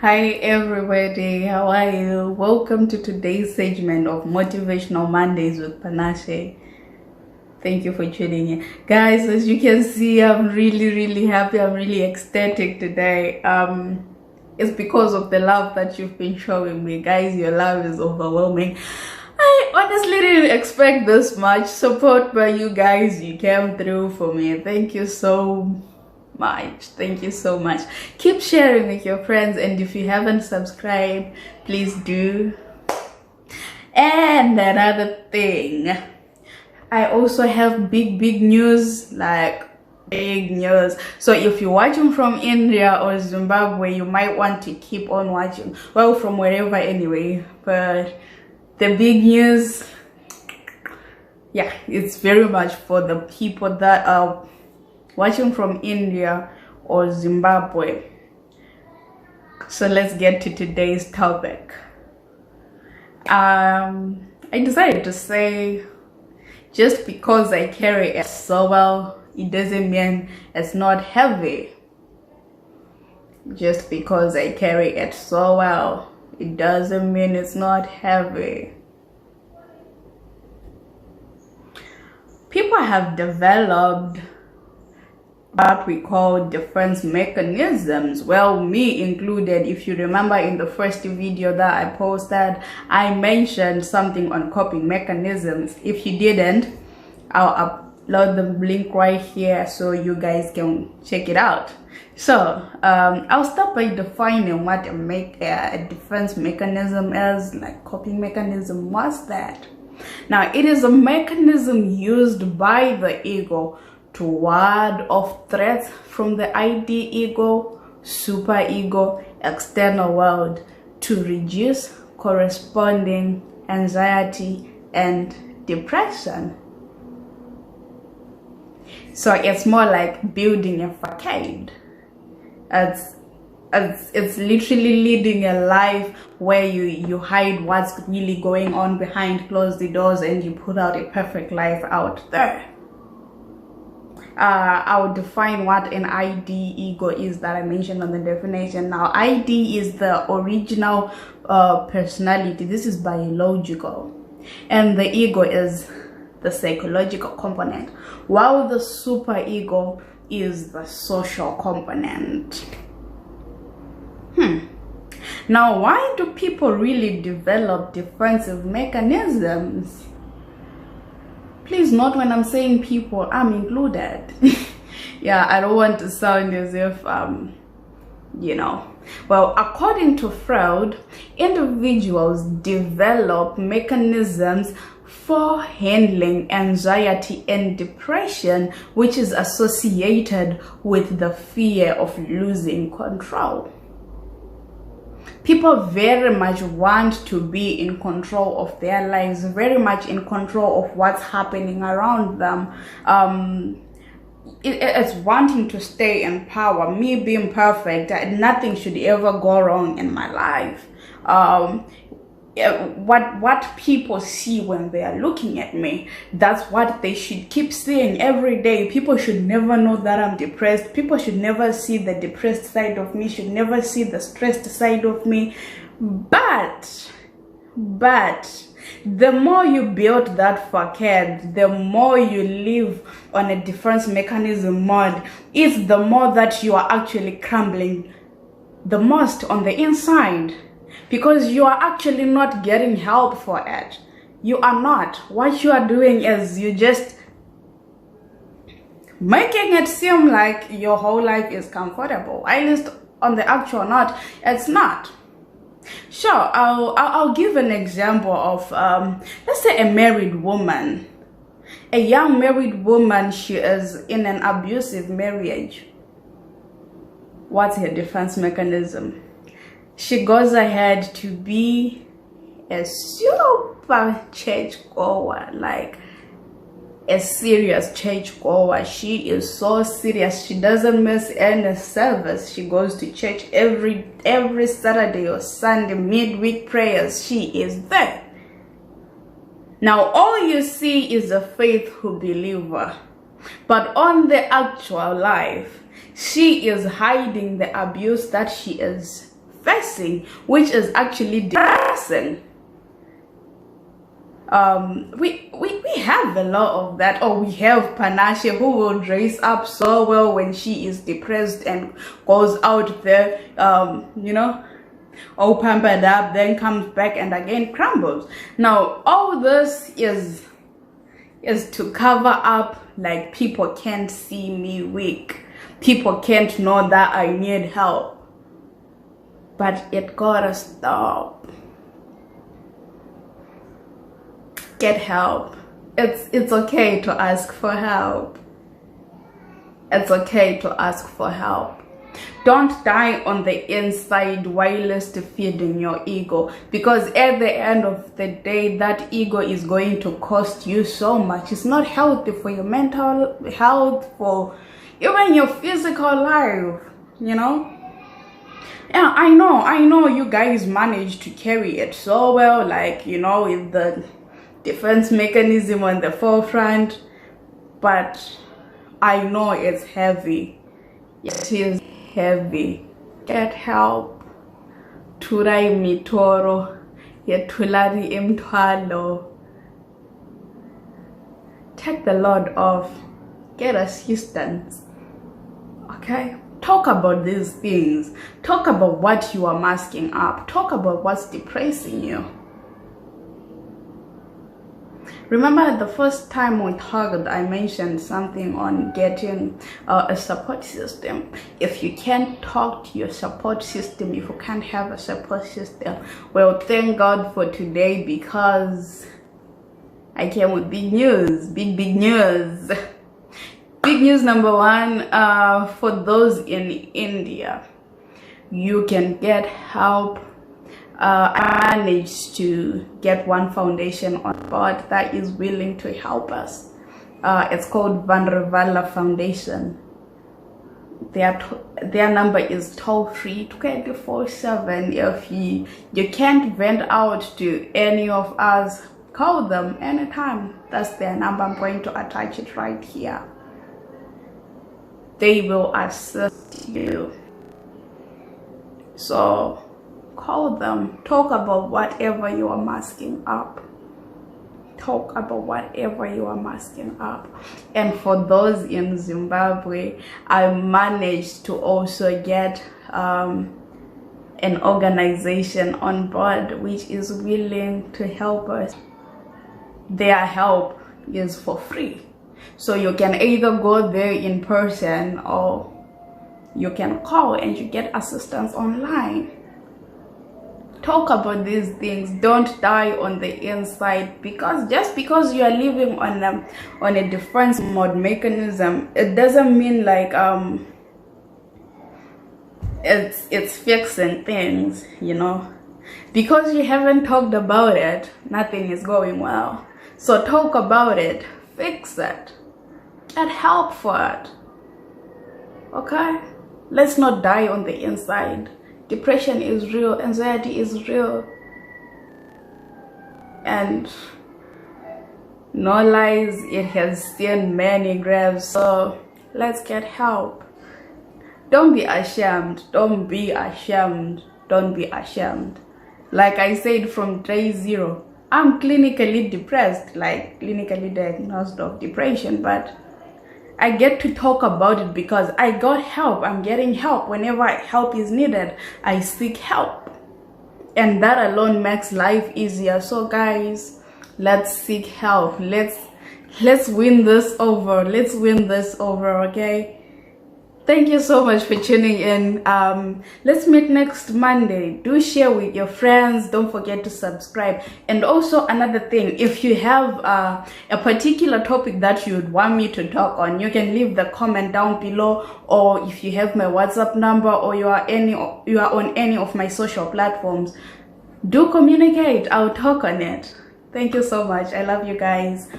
Hi everybody, how are you? Welcome to today's segment of Motivational Mondays with Panache. Thank you for tuning in. Guys, as you can see, I'm really happy. I'm really ecstatic today. It's because of the love that you've been showing me. Guys, your love is overwhelming. I honestly didn't expect this much support by you guys. You came through for me. Thank you so much. Thank you so much. Keep sharing with your friends, and if you haven't subscribed, please do. And another thing, I also have big news, like big news. So if you're watching from India or Zimbabwe, you might want to keep on watching, well, from wherever anyway. But the big news, yeah, it's very much for the people that are watching from India or Zimbabwe. So let's get to today's topic. I decided to say, just because I carry it so well, it doesn't mean it's not heavy. Just because I carry it so well, it doesn't mean it's not heavy. People have developed what we call defense mechanisms, well, me included. If you remember in the first video that I posted, I mentioned something on coping mechanisms. If you didn't, I'll upload the link right here so you guys can check it out. So I'll start by defining what a defense mechanism is, like coping mechanism. What's that? Now, it is a mechanism used by the ego to ward off threats from the ID ego, superego, external world, to reduce corresponding anxiety and depression. So it's more like building a facade. It's literally leading a life where you hide what's really going on behind closed doors, and you put out a perfect life out there. I'll define what an ID ego is that I mentioned on the definition. Now, ID is the original personality. This is biological, and the ego is the psychological component, while the superego is the social component. Now, why do people really develop defensive mechanisms? Please note, when I'm saying people, I'm included. Yeah, I don't want to sound as if, Well, according to Freud, individuals develop mechanisms for handling anxiety and depression, which is associated with the fear of losing control. People very much want to be in control of their lives, very much in control of what's happening around them. It's wanting to stay in power. Me being perfect, nothing should ever go wrong in my life. What people see when they are looking at me, that's what they should keep seeing every day. People should never know that I'm depressed. People should never see the depressed side of me, should never see the stressed side of me. But the more you build that facade, the more you live on a defense mechanism mode, is the more that you are actually crumbling the most on the inside. Because you are actually not getting help for it. You are not. What you are doing is you just making it seem like your whole life is comfortable. At least on the actual note, it's not. Sure, I'll give an example of, let's say, a married woman. A young married woman, she is in an abusive marriage. What's her defense mechanism? She goes ahead to be a super church goer, like a serious church goer. She is so serious. She doesn't miss any service. She goes to church every Saturday or Sunday, midweek prayers. She is there. Now, all you see is a faithful believer, but on the actual life, she is hiding the abuse that she is confessing, which is actually depressing. We have a lot of that. Or we have Panashe, who will dress up so well when she is depressed and goes out there, you know, all pampered up, then comes back and again crumbles. Now all this is to cover up, like, people can't see me weak, people can't know that I need help. But it gotta stop. Get help. It's okay to ask for help. It's okay to ask for help. Don't die on the inside whilst feeding your ego, because at the end of the day, that ego is going to cost you so much. It's not healthy for your mental health, for even your physical life, you know. Yeah, I know you guys managed to carry it so well, like, you know, with the defense mechanism on the forefront, but I know it's heavy. It is heavy. Get help. Turai mitoro, yetulari imtwalo. Take the load off. Get assistance. Okay? Talk about these things. Talk about what you are masking up. Talk about what's depressing you. Remember the first time we talked, I mentioned something on getting a support system. If you can't talk to your support system, if you can't have a support system, well, thank God for today, because I came with big news. Big news. Big news number one, for those in India, you can get help. I managed to get one foundation on board that is willing to help us. It's called Vandravala Foundation. Their number is toll-free 24/7. If you can't vent out to any of us, call them anytime. That's their number. I'm going to attach it right here. They will assist you. So call them. Talk about whatever you are masking up. Talk about whatever you are masking up. And for those in Zimbabwe, I managed to also get an organization on board which is willing to help us. Their help is for free. So you can either go there in person, or you can call and you get assistance online. Talk about these things. Don't die on the inside, because just because you are living on a defense mode mechanism, it doesn't mean like it's fixing things, you know. Because you haven't talked about it, nothing is going well. So talk about it, fix it, get help for it. Okay? Let's not die on the inside. Depression is real, anxiety is real, and no lies, it has seen many graves. So let's get help. Don't be ashamed. Don't be ashamed. Don't be ashamed. Like I said from day zero, I'm clinically depressed, like clinically diagnosed of depression, but I get to talk about it because I got help. I'm getting help. Whenever help is needed, I seek help. And that alone makes life easier. So guys, let's seek help. Let's win this over. Let's win this over, okay? Thank you so much for tuning in. Let's meet next Monday. Do share with your friends. Don't forget to subscribe. And also another thing, if you have a particular topic that you would want me to talk on, you can leave the comment down below. Or if you have my WhatsApp number, or you are on any of my social platforms, do communicate. I'll talk on it. Thank you so much. I love you guys.